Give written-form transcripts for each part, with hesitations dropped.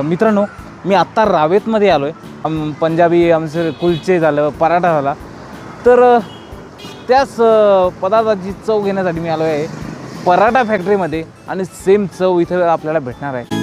मित्रांनो, मी आत्ता रावेतमध्ये आलो आहे. पंजाबी आमचं कुलचे झालं, पराठा झाला, तर त्याच पदार्थाची चव घेण्यासाठी मी आलो आहे पराठा फॅक्टरीमध्ये आणि सेम चव इथं आपल्याला भेटणार आहे.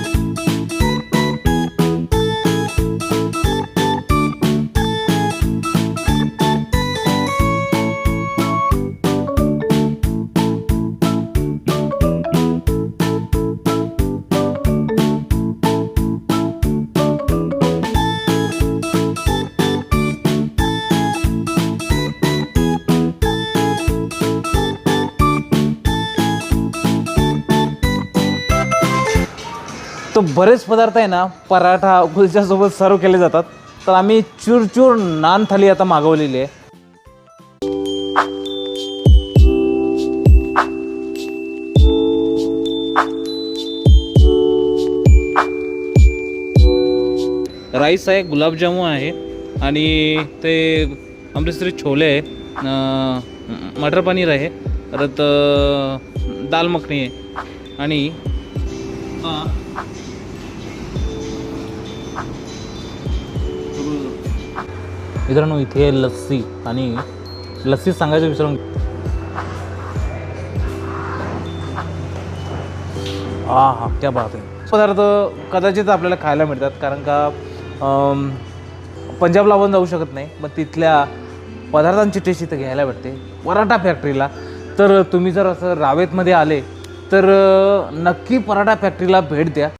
तो बरेच पदार्थ आहे ना पराठा कुलच्यासोबत सर्व केले जातात. तर आम्ही चूरचूर नान थाली आता मागवलेली आहे. राईस आहे, गुलाबजामुन आहे आणि ते अमृतसरी छोले आहे, मटर पनीर आहे, परत दाल मखनी आहे आणि मित्रांनो इथे लस्सी आणि लस्सी सांगायचं विसरून हा क्या बात आहे. पदार्थ कदाचित आपल्याला खायला मिळतात कारण का पंजाबला आपण जाऊ शकत नाही, मग तिथल्या पदार्थांची टेस्ट इथं घ्यायला भेटते पराठा फॅक्टरीला. तर तुम्ही जर असं रावेतमध्ये आले तर नक्की पराठा फॅक्टरीला भेट द्या.